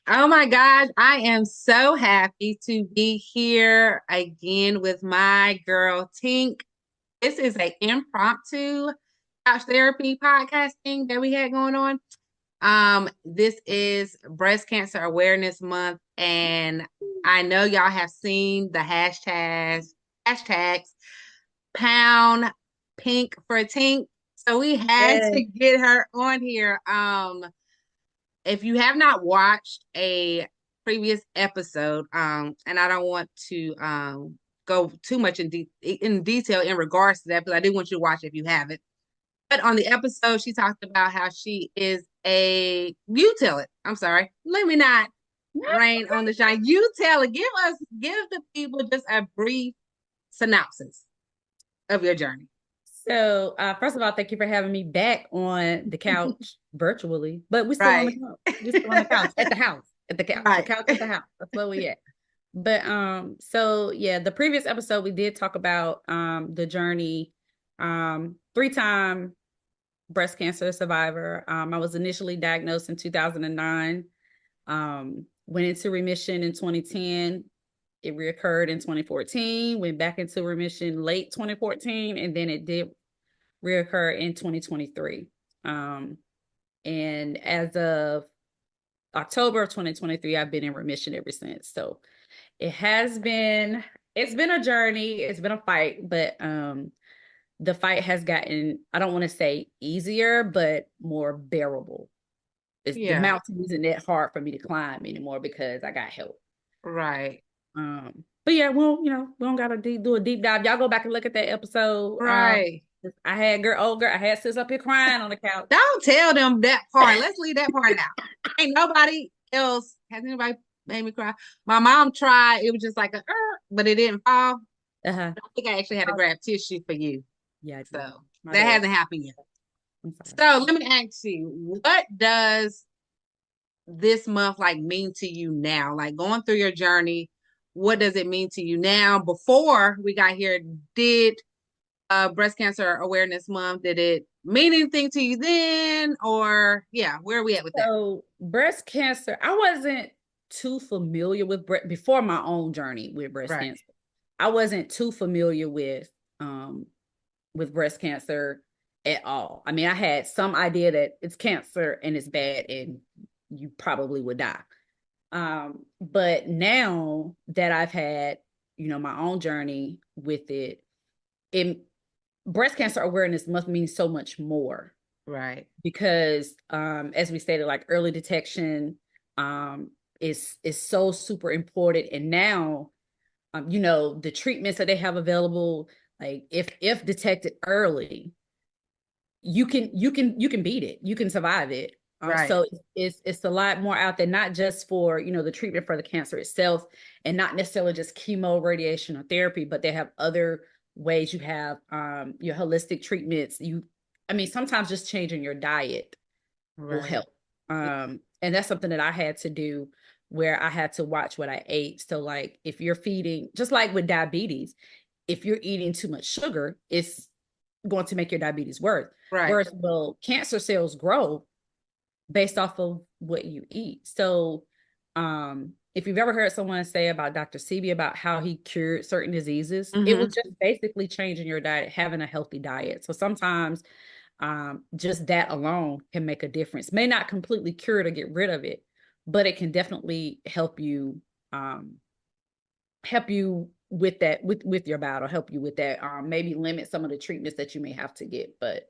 Oh my gosh, I am so happy to be here again with my girl Tink. This is a impromptu couch therapy podcasting that we had going on. This is Breast Cancer Awareness Month, and I know y'all have seen the hashtags pound pink for Tink. So we had Yes. to get her on here. If you have not watched a previous episode, and I don't want to go too much in detail in regards to that, but I do want you to watch it if you haven't. But on the episode, she talked about how she is a you tell it. I'm sorry. Let me not rain on the shine. You tell it. Give the people just a brief synopsis of your journey. So, first of all, thank you for having me back on the couch virtually, but we're still on the Right. couch. We're still on the couch at the house, at the Right. couch at the house. That's where we at. But so yeah, the previous episode we did talk about the journey, 3-time breast cancer survivor. I was initially diagnosed in 2009, went into remission in 2010. It reoccurred in 2014, went back into remission late 2014, and then it did reoccur in 2023. And as of October of 2023, I've been in remission ever since. So it has been, it's been a journey, it's been a fight, but the fight has gotten, I don't want to say easier, but more bearable. It's, the Yeah. mountain isn't that hard for me to climb anymore because I got help. Right. But yeah, well, we don't gotta do a deep dive. Y'all go back and look at that episode. Right. I had old girl, I had sis up here crying on the couch. Don't tell them that part. Let's leave that part out. Ain't nobody else has anybody made me cry. My mom tried. It was just like but it didn't fall. Uh-huh. I think I actually had to grab tissue for you. Yeah, I did. So My that bad. hasn't happened yet. I'm sorry. So let me ask you, what does this month like mean to you now? Like going through your journey, what does it mean to you now? Before we got here, did Breast Cancer Awareness Month, did it mean anything to you then? Or yeah, where are we at with that? So breast cancer, I wasn't too familiar with before my own journey with breast Right. cancer. I wasn't too familiar with breast cancer at all. I mean, I had some idea that it's cancer and it's bad and you probably would die. But now that I've had, my own journey with it breast cancer awareness must mean so much more Right. because as we stated, like early detection um is so super important. And now the treatments that they have available, like if detected early, you can beat it, you can survive it. Right. So it's a lot more out there, not just for the treatment for the cancer itself, and not necessarily just chemo, radiation, or therapy, but they have other ways. You have your holistic treatments. I mean, sometimes just changing your diet will Right. help. And that's something that I had to do, where I had to watch what I ate. So like if you're feeding, just like with diabetes, if you're eating too much sugar, it's going to make your diabetes worse. Right. Whereas, well, cancer cells grow based off of what you eat. So, if you've ever heard someone say about Dr. Sebi, about how he cured certain diseases, it was Mm-hmm. just basically changing your diet, having a healthy diet. So sometimes, just that alone can make a difference. May not completely cure it or get rid of it, but it can definitely help you with that, with your battle, help you with that. Maybe limit some of the treatments that you may have to get. But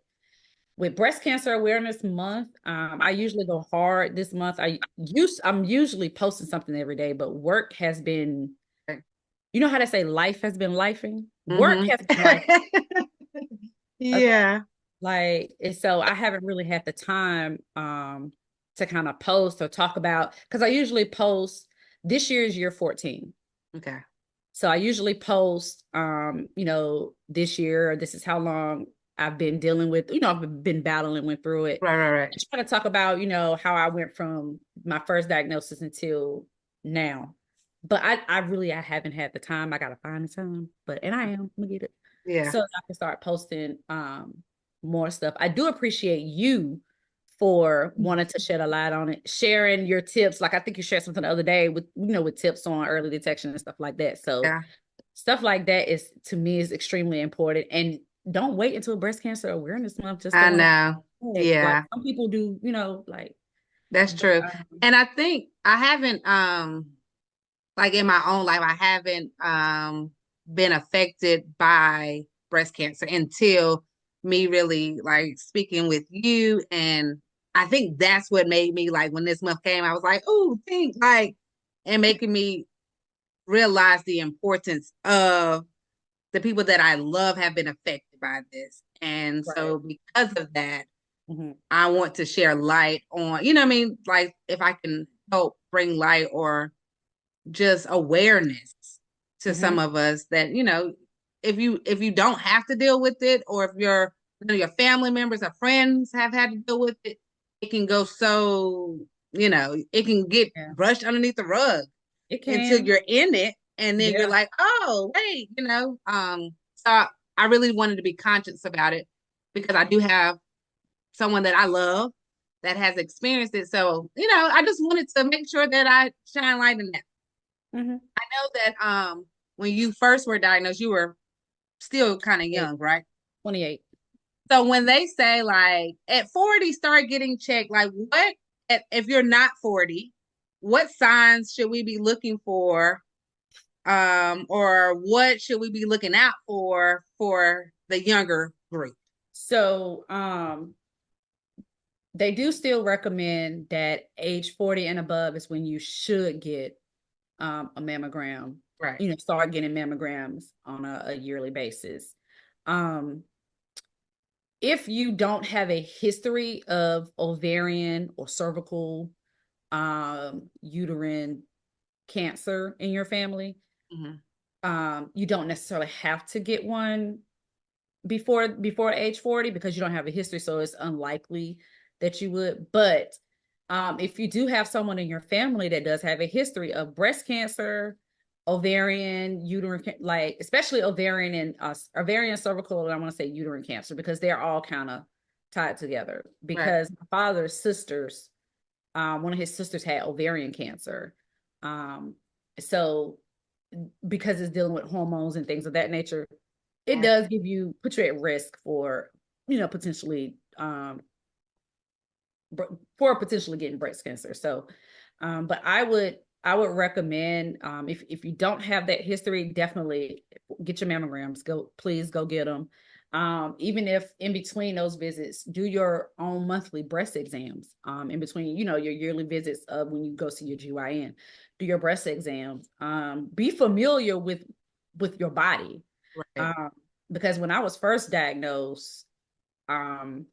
with breast cancer awareness month, I usually go hard this month. I'm usually posting something every day, but work has been, how they say life has been lifing. Work Mm-hmm. has been life. Okay. Yeah. Like, and so I haven't really had the time to kind of post or talk about, because I usually post. This year is year 14. Okay. So I usually post, this year, this is how long I've been dealing with, I've been battling, went through it. Right. Right. Right. I try to talk about, how I went from my first diagnosis until now. But I haven't had the time. I gotta find the time. I'm gonna get it. Yeah. So I can start posting more stuff. I do appreciate you for wanting to shed a light on it, sharing your tips. Like I think you shared something the other day with, with tips on early detection and stuff like that. So Yeah, stuff like that is, to me, is extremely important. And don't wait until breast cancer awareness month just to I want to, know. like Yeah, some people do, like, that's but, true. And I think I haven't like in my own life, I haven't been affected by breast cancer until me really like speaking with you. And I think that's what made me like when this month came, I was like, oh, think like, and making me realize the importance of the people that I love have been affected by this. And right. so because of that, Mm-hmm. I want to share light on, you know what I mean? Like if I can help bring light or just awareness to Mm-hmm. some of us that, if you don't have to deal with it, or if your family members or friends have had to deal with it, it can go so, it can get Yeah, brushed underneath the rug it until can. you're in it, and then you're Yeah. like, oh wait, so I really wanted to be conscious about it because I do have someone that I love that has experienced it. So, I just wanted to make sure that I shine light in that. Mm-hmm. I know that when you first were diagnosed, you were still kind of young, right? 28. So when they say like at 40 start getting checked, like what if you're not 40, what signs should we be looking for, or what should we be looking out for the younger group? So, they do still recommend that age 40 and above is when you should get a mammogram, Right. start getting mammograms on a yearly basis. Um, if you don't have a history of ovarian or cervical, uterine cancer in your family, Mm-hmm. you don't necessarily have to get one before age 40 because you don't have a history, so it's unlikely that you would. But if you do have someone in your family that does have a history of breast cancer, ovarian, uterine, like especially ovarian, cervical, and I want to say uterine cancer because they're all kind of tied together. Right. Because my father's sisters, one of his sisters had ovarian cancer, um, so because it's dealing with hormones and things of that nature, it Yeah. does put you at risk for, potentially, potentially getting breast cancer. So, but I would recommend, if you don't have that history, definitely get your mammograms. Please go get them. Even if in between those visits, do your own monthly breast exams. In between, your yearly visits of when you go see your GYN, do your breast exams. Be familiar with your body. Right. Um, because when I was first diagnosed, um,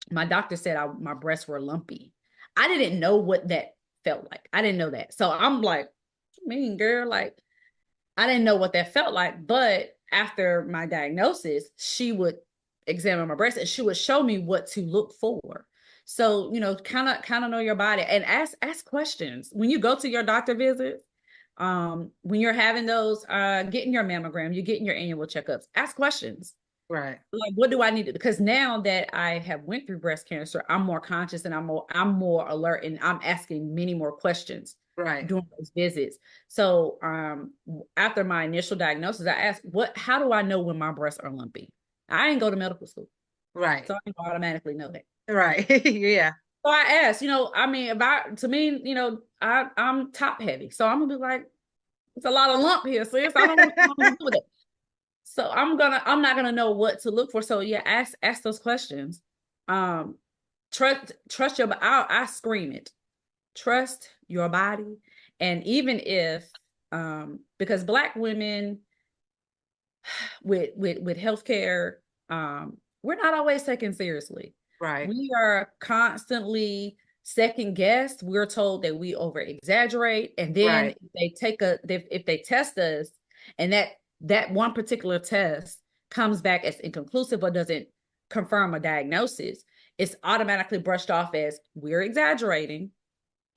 my doctor said my breasts were lumpy. I didn't know what that felt like. I didn't know that. So I'm like, mean girl, like I didn't know what that felt like. But after my diagnosis, she would examine my breasts and she would show me what to look for. So, kind of know your body and ask questions. When you go to your doctor visits, when you're having those, getting your mammogram, you're getting your annual checkups, ask questions. Right. Like, what do I need to, because now that I have went through breast cancer, I'm more conscious and I'm more alert, and I'm asking many more questions Right. during those visits. So after my initial diagnosis, I asked, how do I know when my breasts are lumpy? I didn't go to medical school, Right. so I didn't automatically know that. Right. Yeah. So I asked, I mean, to me, I'm top heavy. So I'm gonna be like, it's a lot of lump here, sis. I don't know what you want me to do with it. So I'm not gonna know what to look for. So yeah, ask those questions. Um, trust your. I scream it. Trust your body, and even if, because Black women with healthcare, we're not always taken seriously. Right. We are constantly second guessed. We're told that we over exaggerate, and then Right. if they test us, and that one particular test comes back as inconclusive or doesn't confirm a diagnosis, it's automatically brushed off as we're exaggerating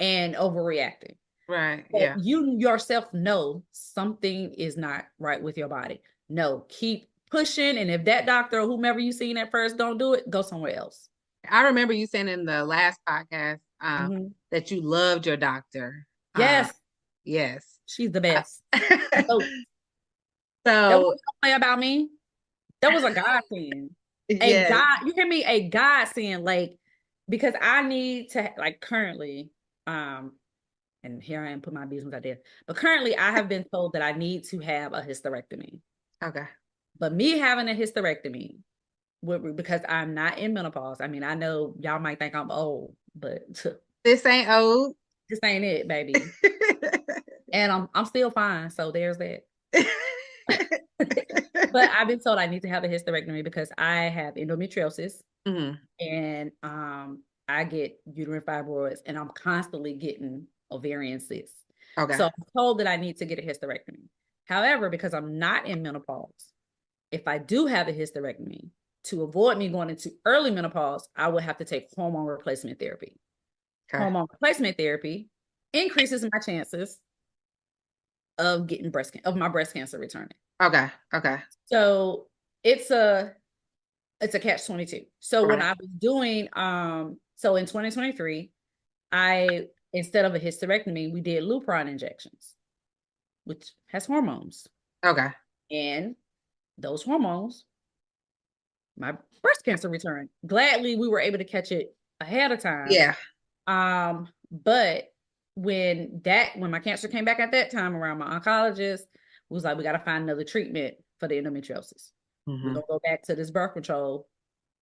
and overreacting. Right. But Yeah. you yourself know something is not right with your body. No, keep pushing. And if that doctor or whomever you seen at first don't do it, go somewhere else. I remember you saying in the last podcast Mhm. that you loved your doctor. Yes, Yes. she's the Uh, best. So that so wasn't play about me. That was a God thing. A yes. God, you hear me? A God saying, like, because I need to, like, currently, and here I am put my business out there. But currently, I have been told that I need to have a hysterectomy. Okay. But me having a hysterectomy, because I'm not in menopause. I mean, I know y'all might think I'm old, but This ain't old. this ain't it, baby. And I'm still fine. So there's that. But I've been told I need to have a hysterectomy because I have endometriosis Mhm. and I get uterine fibroids and I'm constantly getting ovarian cysts. Okay. So I'm told that I need to get a hysterectomy. However, because I'm not in menopause, if I do have a hysterectomy, to avoid me going into early menopause, I would have to take hormone replacement therapy. Okay. Hormone replacement therapy increases my chances of getting of my breast cancer returning. Okay. Okay. So it's a catch 22. So when Right. I was doing so in 2023, I instead of a hysterectomy, we did Lupron injections, which has hormones. Okay. And those hormones, my breast cancer returned. Gladly we were able to catch it ahead of time. Yeah. But when my cancer came back at that time around, my oncologist was like, we got to find another treatment for the endometriosis. We're Hmm. gonna go back to this birth control,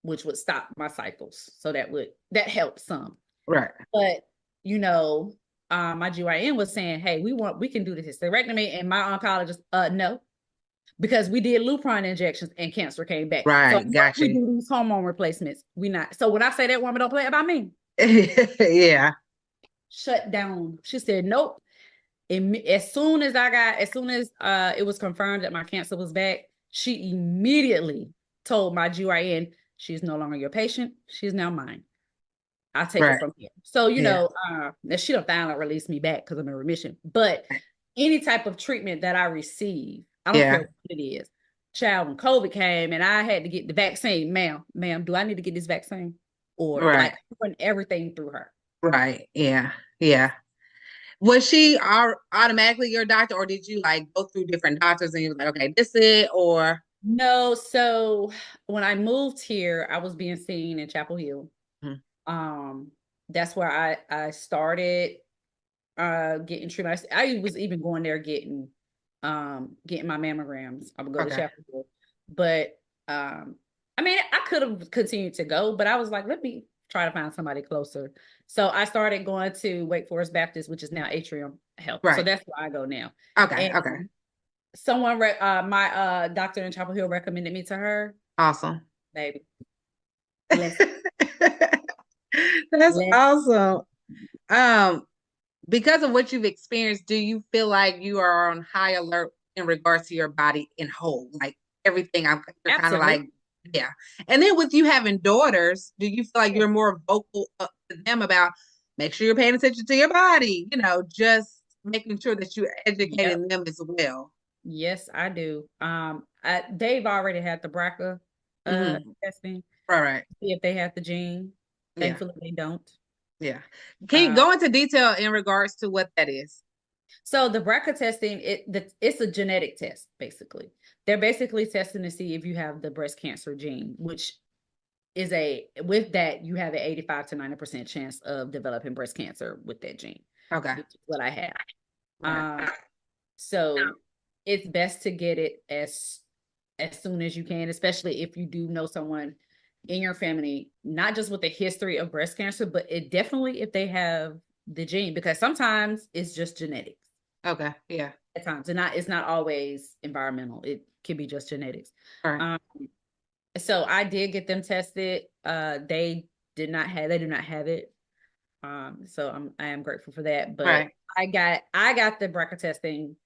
which would stop my cycles. So that helped some. Right. But you know, my GYN was saying, hey, we can do the hysterectomy. And my oncologist, no, because we did Lupron injections and cancer came back. So Right. once we Gotcha. do these hormone replacements, we not. So when I say that woman don't play about me, Yeah. shut down. She said, nope. As soon as it was confirmed that my cancer was back, she immediately told my GYN, she's no longer your patient. She's now mine. I'll take it Right. from here. So, Yeah. she don't finally release me back because I'm in remission. But any type of treatment that I receive, I don't care Yeah. what it is. Child, when COVID came and I had to get the vaccine, ma'am, do I need to get this vaccine? Or Right. like run everything through her. Right. Yeah. Yeah. Was she automatically your doctor, or did you like go through different doctors and you were like, okay, this is it, or No, so when I moved here, I was being seen in Chapel Hill. Mhm. Um, that's where I started getting treatment. I was even going there getting my mammograms. I would go to Okay. Chapel Hill. But I mean I could have continued to go, but I was like, let me try to find somebody closer. So I started going to Wake Forest Baptist, which is now Atrium Health. So Right. that's where I go now. Okay. And Okay. my doctor in Chapel Hill recommended me to her, Awesome. baby. Bless, That's bless. awesome. Um, because of what you've experienced, do you feel like you are on high alert in regards to your body in whole? Like everything, you're kind of Absolutely. like, yeah. And then with you having daughters, do you feel like you're more vocal to them about make sure you're paying attention to your body, just making sure that you're Yep. educating them as well? Yes, I do. They've already had the BRCA Hmm. testing. Right, right. See if they have the gene. Yeah, Thankfully, they don't. yeah. Can you Uh, go into detail in regards to what that is? so the BRCA testing, it's a genetic test, basically. They're basically testing to see if you have the breast cancer gene, which with that, you have an 85 to 90% chance of developing breast cancer with that gene, Okay. which is what I have. Right. So it's best to get it as soon as you can, especially if you do know someone in your family, not just with a history of breast cancer, but it definitely if they have the gene, because sometimes it's just genetics Okay. Yeah. at times, and not it's not always environmental. It can be just genetics. All right. Um, so I did get them tested. They do not have it. So I am grateful for that. But Right. I got the BRCA testing.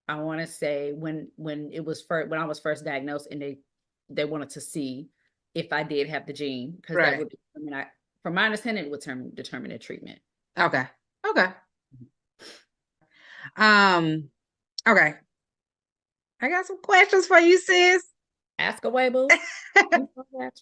I want to say when it was first when I was first diagnosed, and they wanted to see if I did have the gene because that Right. would from my understanding it would determine the treatment. Okay. Okay. Um, okay. I got some questions for you, sis. Ask away, boo.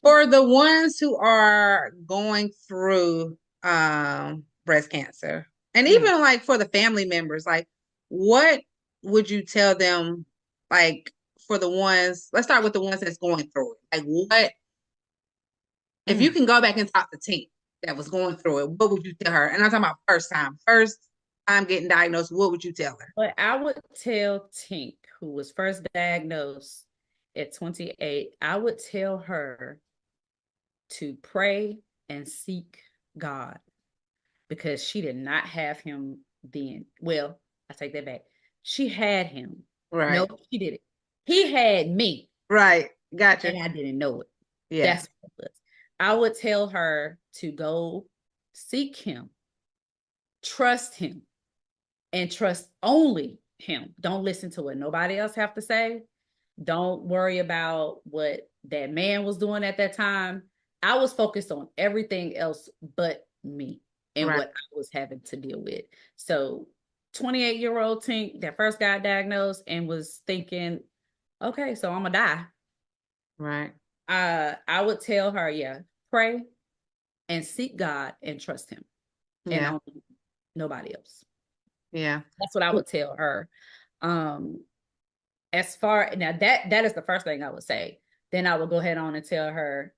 For the ones who are going through breast cancer, and Mm. even like for the family members, like what would you tell them, like for the ones, let's start with the ones that's going through it. Like what if you Mm. can go back and talk to Tink that was going through it, what would you tell her? And I'm talking about first time getting diagnosed, what would you tell her? But I would tell Tink, who was first diagnosed at 28, I would tell her to pray and seek God because she did not have him then. Well, I take that back. She had him. No, Right. she didn't. He had me, Right. Gotcha. and I didn't know it. Yeah. That's what it was. I would tell her to go seek him, trust him, and trust only him. Don't listen to what nobody else have to say. Don't worry about what that man was doing at that time. I was focused on everything else but me and Right. what I was having to deal with. So 28-year-old Tink that first got diagnosed and was thinking, okay, so I'm gonna die. Right. I would tell her, yeah, pray and seek God and trust him and Yeah. on nobody else. Yeah. That's what I would tell her. Um, as far now that is the first thing I would say. Then I would go ahead on and tell her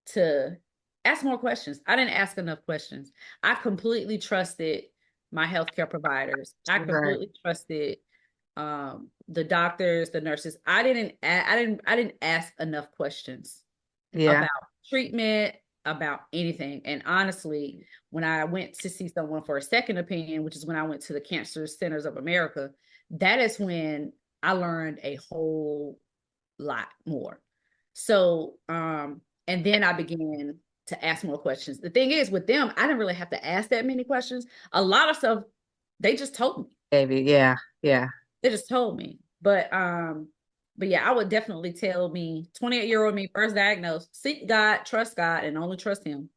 to ask more questions. I didn't ask enough questions. I completely trusted my healthcare providers. I Right. completely trusted the doctors, the nurses. I didn't ask enough questions Yeah. about treatment, about anything. And honestly, when I went to see someone for a second opinion, which is when I went to the Cancer Centers of America, that is when I learned a whole lot more. So, and then I began to ask more questions. The thing is, with them, I didn't really have to ask that many questions. A lot of stuff they just told me. Baby. Yeah. Yeah. They just told me. But yeah, I would definitely tell me 28-year-old me first diagnosed, seek God, trust God, and only trust him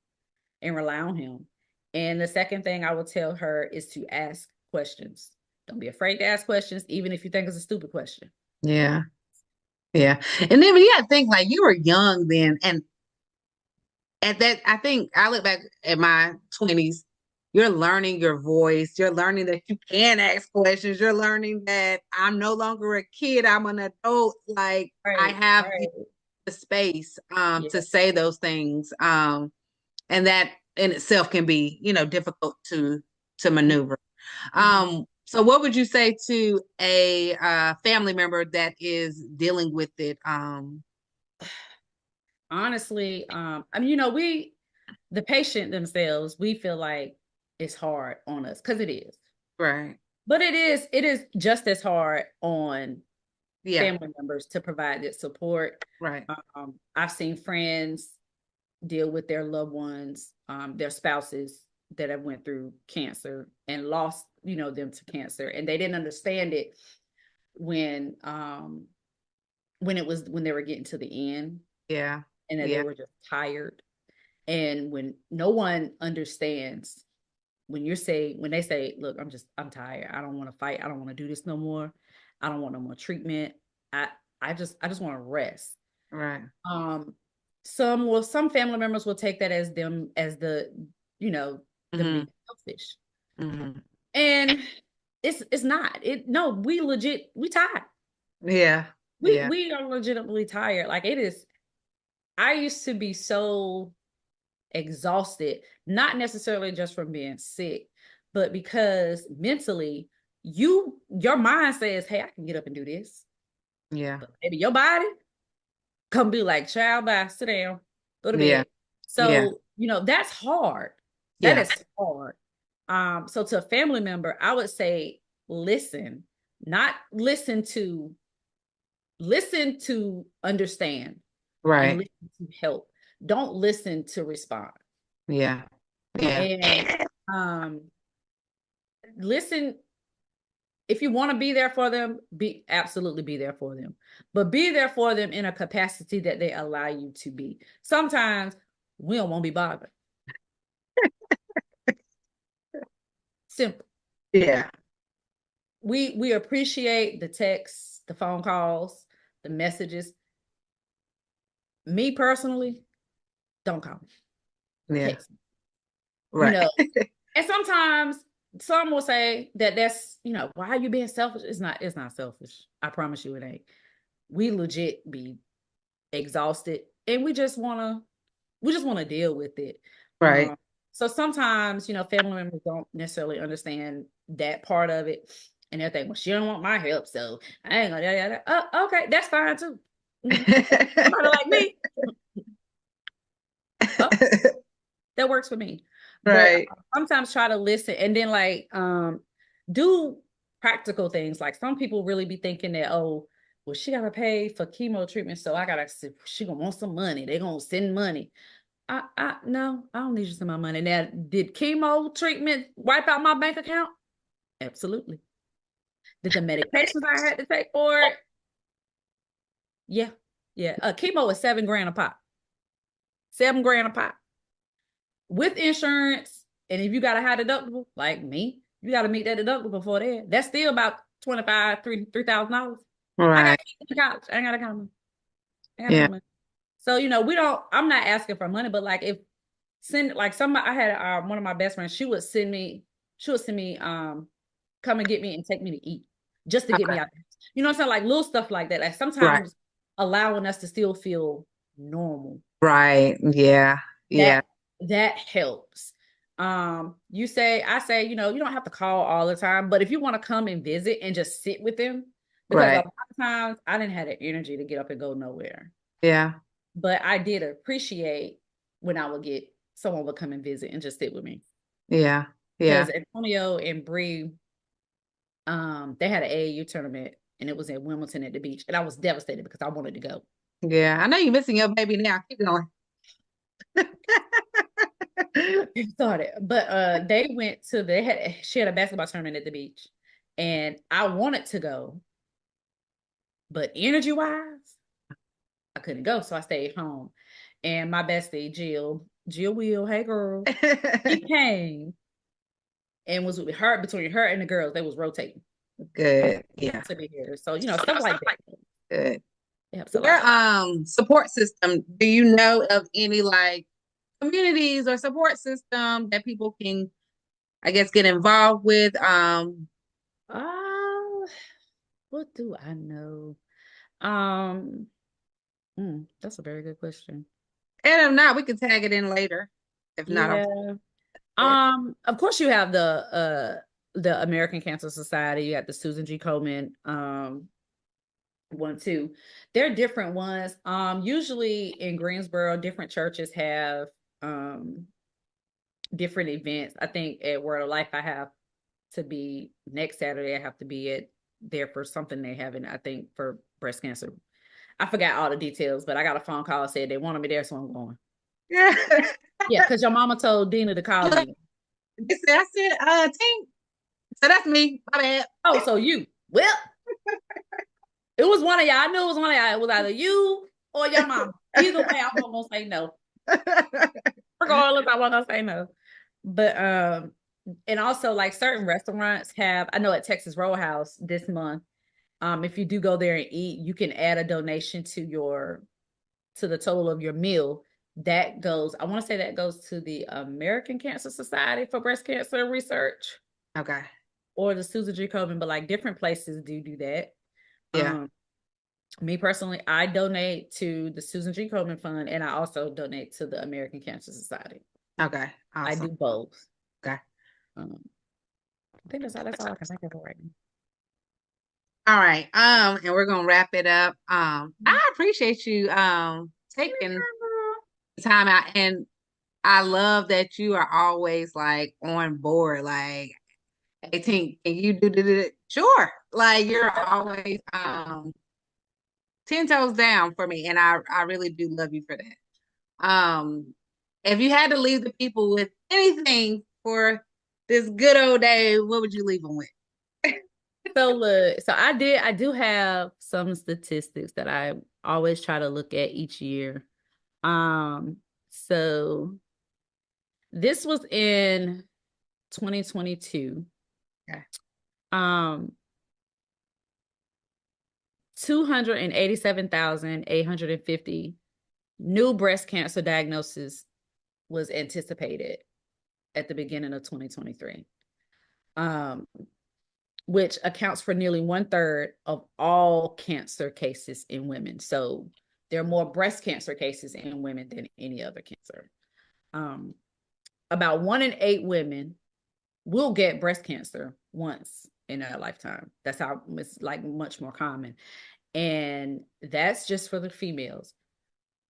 and rely on him. And the second thing I would tell her is to ask questions. Don't be afraid to ask questions, even if you think it's a stupid question. Yeah. Yeah. And then but you gotta think like you were young then. And at that, I think I look back at my 20s, you're learning your voice. You're learning that you can ask questions. You're learning that I'm no longer a kid. I'm an adult. Like I Right, have right. the space Yeah. to say those things. And that in itself can be, difficult to maneuver. Mhm. So what would you say to a family member that is dealing with it? Honestly, I mean, the patient themselves, we feel like it's hard on us because it is. Right. But it is just as hard on Yeah. family members to provide that support. Right. I've seen friends deal with their loved ones, their spouses that have went through cancer and lost, them to cancer, and they didn't understand it when when they were getting to the end Yeah. and that they Yeah. were just tired. And when no one understands, when they say, look, I'm tired. I don't want to fight. I don't want to do this no more. I don't want no more treatment. I I just want to rest. Right. Um, some family members will take that as them as you know, them being Hmm. selfish. Hmm. And it's not. We tired. Yeah. We Yeah. we are legitimately tired. Like it is. I used to be so exhausted, not necessarily just from being sick, but because mentally your mind says, hey, I can get up and do this. Yeah. But maybe your body come be like, child, bye, sit down, go to Yeah. bed. Yeah. So, that's hard. That Yeah. is hard. So to a family member, I would say listen, not listen to understand and Right. listen to help. Don't listen to respond. Yeah. Yeah. And um listen, if you want to be there for them, absolutely be there for them, but be there for them in a capacity that they allow you to be. Sometimes we don't want to be bothered. Simple. Yeah. We appreciate the texts, the phone calls, the messages, Me personally, don't call me. Yeah. Text me. You Right. know, and sometimes some will say that that's, why are you being selfish? It's not selfish. I promise you it ain't. We legit be exhausted and we just want to deal with it. Right. Um, so sometimes, family members don't necessarily understand that part of it. And they're thinking, well, she don't want my help, so I ain't gonna, okay, that's fine too. Somebody like me, oh, that works for me. But Right. sometimes try to listen and then do practical things. Like some people really be thinking that, oh, well, she gotta pay for chemo treatment, so she gonna want some money. They gonna send money. No, I don't need you to send my money. Now, did chemo treatment wipe out my bank account? Absolutely. Did the medications I had to take for it? Yeah. Yeah. Chemo is 7 grand a pop. 7 grand a pop. With insurance, and if you got a high deductible, like me, you got to meet that deductible before that. That's still about 25, $3,000. I got Right. kids in college. I ain't got a comment. I got a Yeah. comment. So, we don't, I'm not asking for money, but like if send like somebody I had one of my best friends, she would send me come and get me and take me to eat just to get me Okay. out. You know what I'm saying? Like little stuff like that. Like Right. sometimes allowing us to still feel normal. Right. Yeah. That Yeah. that helps. I say, you don't have to call all the time, but if you want to come and visit and just sit with them, because a Right. lot of times I didn't have the energy to get up and go nowhere. Yeah. But I did appreciate when I would get someone would come and visit and just sit with me. Yeah. Because Yeah. Antonio and Bree, they had an AAU tournament and it was in Wilmington at the beach. And I was devastated because I wanted to go. Yeah. I know you're missing your baby now. Keep going. It started. But she had a basketball tournament at the beach. And I wanted to go, but energy wise, I couldn't go. So I stayed home. And my bestie, Jill Will, hey girl, she came and was with her between her and the girls. They was rotating Good. Yeah. to be here. So, stuff like that. Good. It helps a Your lot. support system, do you know of any like communities or support system that people can, I guess, get involved with? Uh, what do I know? Um, that's a very good question. And if not, we can tag it in later. If not, I'm Yeah. it. Of course you have the American Cancer Society, you have the Susan G. Komen one too. They're different ones. Usually in Greensboro, different churches have um different events. I think at Word of Life I have to be next Saturday, I have to be at there for something they have, and I think for breast cancer. I forgot all the details, but I got a phone call that said they wanted me there, so I'm going. Yeah. Yeah, because your mama told Dina to call you. I said, Tink. So that's me. My bad. Oh, so you. Well, it was one of y'all. I knew it was one of y'all. It was either you or your mama. Either way, I wasn't gonna say no. Regardless, I wasn't gonna say no. But and also like certain restaurants have, I know at Texas Roadhouse this month, if you do go there and eat, you can add a donation to the total of your meal. That goes, I want to say that goes to the American Cancer Society for Breast Cancer Research Okay. or the Susan G. Komen, but like different places do that. Yeah. Um, Me personally, I donate to the Susan G. Komen Fund and I also donate to the American Cancer Society. Okay. I Awesome. do both. Okay. Um, I think that's all I can think of right now. All right. And we're gonna wrap it up. I appreciate you taking the time out, and I love that you are always like on board. Like, hey, Tink, can you do it? Sure. Like you're always 10 toes down for me, and I really do love you for that. If you had to leave the people with anything for this good old day, what would you leave them with? So look, I do have some statistics that I always try to look at each year. Um, so this was in 2022. Okay. Um, 287,850 new breast cancer diagnosis was anticipated at the beginning of 2023, um, which accounts for nearly 1/3 of all cancer cases in women. So there are more breast cancer cases in women than any other cancer. Um, about 1 in 8 women will get breast cancer once in their lifetime. That's how it's like much more common. And that's just for the females.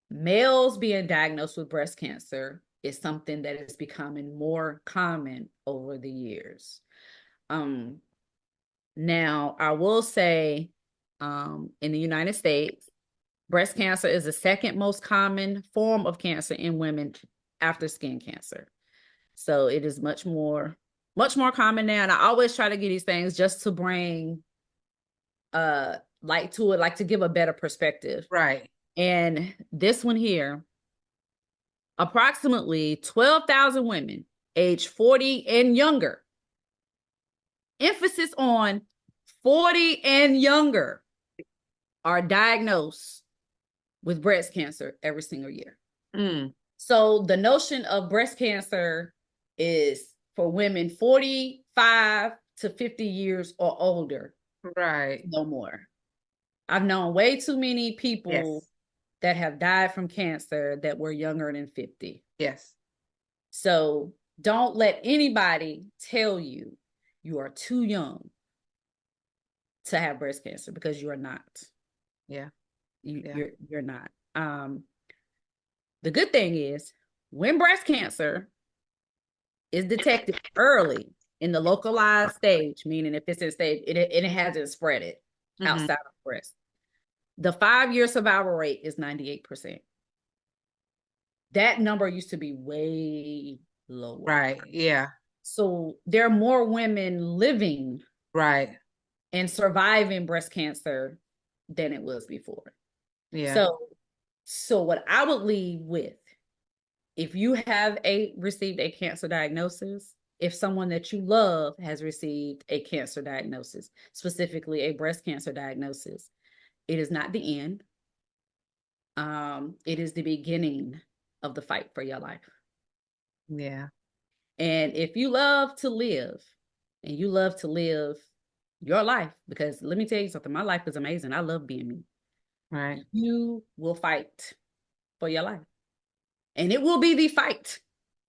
Males being diagnosed with breast cancer is something that is becoming more common over the years. Um, Now, I will say, in the United States, breast cancer is the second most common form of cancer in women after skin cancer. So it is much more common now. And I always try to get these things just to bring light to it, like to give a better perspective. Right. And this one here, approximately 12,000 women age 40 and younger, emphasis on 40 and younger, are diagnosed with breast cancer every single year. Mm. So the notion of breast cancer is for women 45 to 50 years or older, Right. no more. I've known way too many people Yes. that have died from cancer that were younger than 50. Yes. So don't let anybody tell you you are too young to have breast cancer, because you are not. Yeah. You, Yeah. you're not. The good thing is, when breast cancer is detected early in the localized stage, meaning if it's in stage, it hasn't spread it Hmm. outside of breast, the 5-year survival rate is 98%. That number used to be way lower. Right. Yeah. So there are more women living Right. and surviving breast cancer than it was before. Yeah. So what I would leave with, if you have received a cancer diagnosis, if someone that you love has received a cancer diagnosis, specifically a breast cancer diagnosis, it is not the end. It is the beginning of the fight for your life. Yeah. And if you love to live, and you love to live your life, because let me tell you something, my life is amazing. I love being me. Right. You will fight for your life. And it will be the fight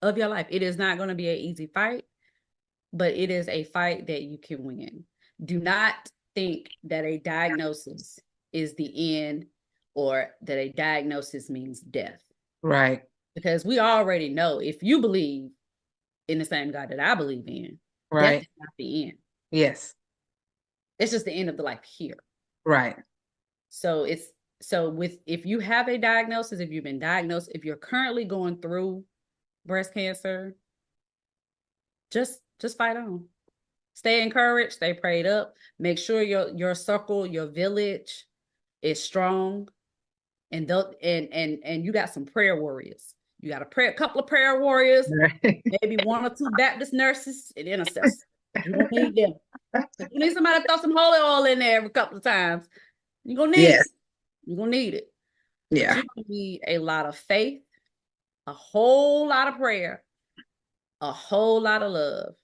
of your life. It is not going to be an easy fight, but it is a fight that you can win. Do not think that a diagnosis is the end, or that a diagnosis means death. Right. Because we already know, if you believe in the same God that I believe in, death Right. is not the end. Yes. It's just the end of the life here. Right. So if you have a diagnosis, if you've been diagnosed, if you're currently going through breast cancer, just fight on. Stay encouraged, stay prayed up. Make sure your circle, your village is strong, and you got some prayer warriors. You got a couple of prayer warriors, Right. maybe 1 or 2 Baptist nurses and intercessors. You're gonna need them. If you need somebody to throw some holy oil in there every couple of times, you're gonna need Yes. it. You're gonna need it. But Yeah. you're gonna need a lot of faith, a whole lot of prayer, a whole lot of love,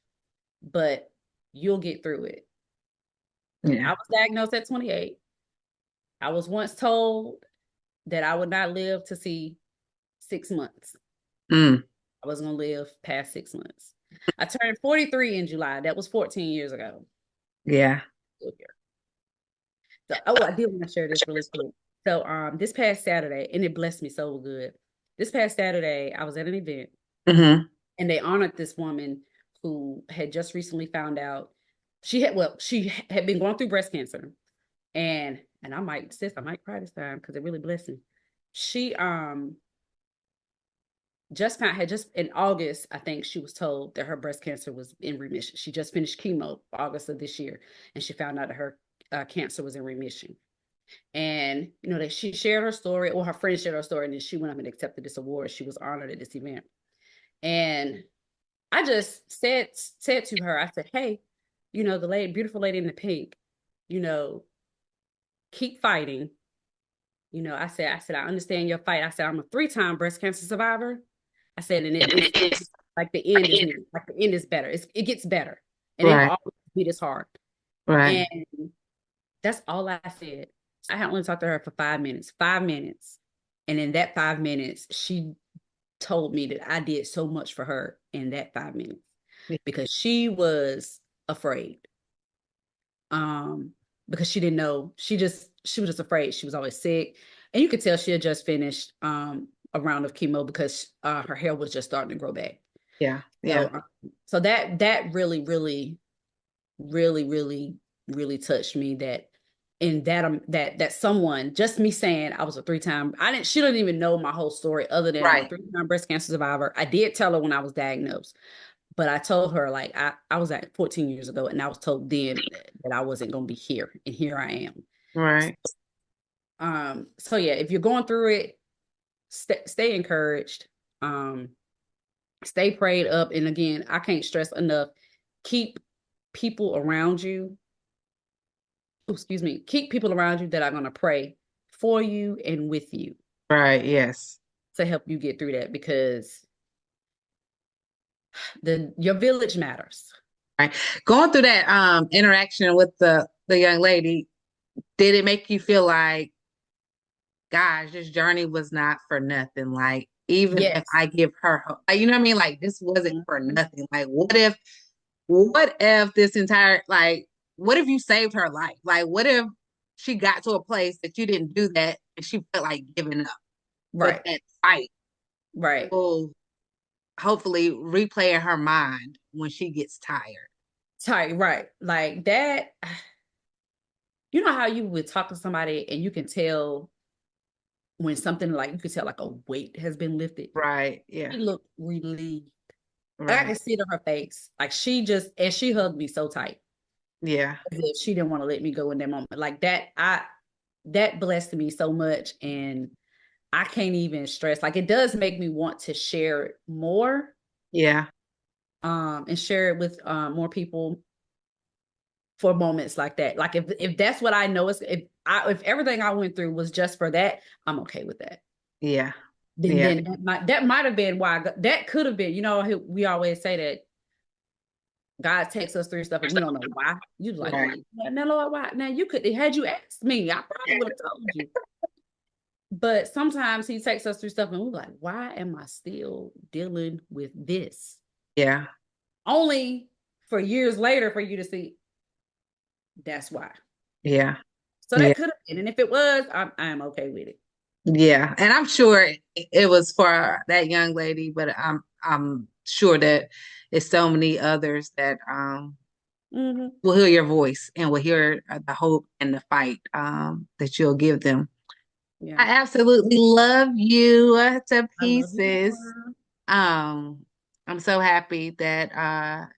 but you'll get through it. I Yeah. was diagnosed at 28. I was once told that I would not live to see 6 months. Mm. I was going to live past 6 months. I turned 43 in July. That was 14 years ago. Yeah. So, oh, I did want to share this really quick. So, this past Saturday, and it blessed me so good. This past Saturday, I was at an event, Hmm. and they honored this woman who had just recently found out she had been going through breast cancer, and I might cry this time because it really blessed me. She just in August, I think she was told that her breast cancer was in remission. She just finished chemo August of this year, and she found out that her cancer was in remission. And that she shared her story, or her friend shared her story, and then she went up and accepted this award. She was honored at this event, and I just said to her, I said, "Hey, the beautiful lady in the pink, you know, keep fighting. I understand your fight. I said, I'm a 3-time breast cancer survivor. I said, and it's like the end is better. It gets better. And it ain't Right. always be this hard. Right. And that's all I said. I had only talked to her for 5 minutes. 5 minutes. And in that 5 minutes, she told me that I did so much for her in that 5 minutes because she was afraid. Um, because she didn't know. She was just afraid. She was always sick. And you could tell she had just finished a round of chemo because her hair was just starting to grow back. Yeah. Yeah. So so that really, really, really, really, really touched me that in that someone, just me saying I was a 3-time, she didn't even know my whole story other than I'm a Right. 3-time breast cancer survivor. I did tell her when I was diagnosed, but I told her like I was at 14 years ago and I was told then that I wasn't going to be here, and here I am. Right. So yeah, if you're going through it, stay encouraged. Um Stay prayed up, and again, I can't stress enough, keep people around you, excuse me, keep people around you that are going to pray for you and with you Right. Yes. to help you get through that, because your village matters. Right. Going through that interaction with the young lady, did it make you feel like, gosh, this journey was not for nothing? Like, even if Yes. I give her hope, like, you know what I mean? Like, this wasn't for Mhm. nothing. Like, what if this entire, like, what if you saved her life? Like, what if she got to a place that you didn't do that and she felt like giving up? But Right. that fight Right. will hopefully replay in her mind when she gets tired. Tight. Right. Like that. You know how you would talk to somebody and you can tell when something, like you could tell like a weight has been lifted. Right. Yeah. She looked relieved. I Right. can see it in her face. Like she hugged me so tight Yeah. as if she didn't want to let me go in that moment. Like that blessed me so much. And I can't even stress. Like it does make me want to share it more, Yeah. and share it with more people for moments like that. Like if that's what I know is, if everything I went through was just for that, I'm okay with that. Yeah. Then Yeah. that might have been why that could have been. We always say that God takes us through stuff and we don't know why. You like, Right. now Lord, why? Now you could, had you asked me, I probably would have told you. But sometimes he takes us through stuff and we're like, why am I still dealing with this? Yeah. Only for years later for you to see that's why. Yeah. So Yeah. that could have been. And if it was, I'm okay with it. Yeah. And I'm sure it was for that young lady, but I'm sure that it's so many others that Mm-hmm. will hear your voice and will hear the hope and the fight that you'll give them. Yeah. I absolutely love you to I love you pieces. more. Um, I'm so happy that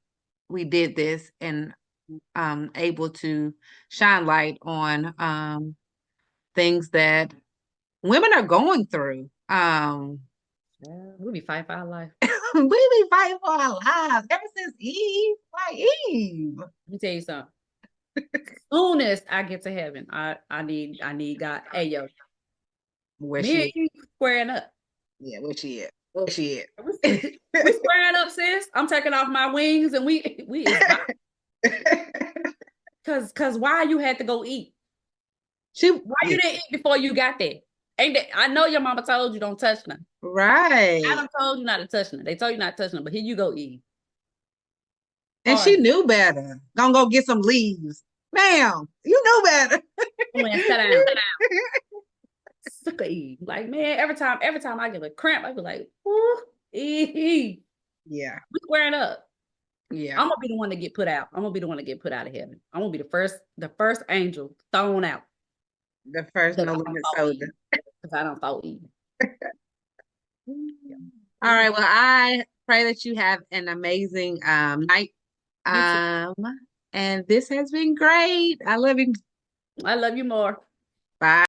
we did this and able to shine light on things that women are going through. Yeah, we'll be fighting for our life. We be fighting for our lives ever since Eve, like Eve. Let me tell you something. Soon as I get to heaven, I need God. Hey yo, Where me she and is. you squaring up. Yeah, where she is. Where she We squaring up, sis. I'm taking off my wings and we is by, is. cause why you had to go eat? She, Why you yeah, didn't eat before you got there? Ain't that, I know your mama told you don't touch them. right. Adam told you not to touch them. They told you not to touch them, but here you go eat. And All she right, knew better. Gonna go get some leaves. Ma'am, you knew better. come on, sit down. Sick of eat. Like man, every time I get a cramp, I be like, ooh, we Yeah, squaring up. yeah. I'm gonna be the one to get put out. I'm gonna be the one to get put out of heaven. I'm gonna be the first angel thrown out The first because no I don't limit thought soda. eating. Because I don't thought eating. All right. Well, I pray that you have an amazing night. You too. Um, and this has been great. I love you. I love you more. Bye.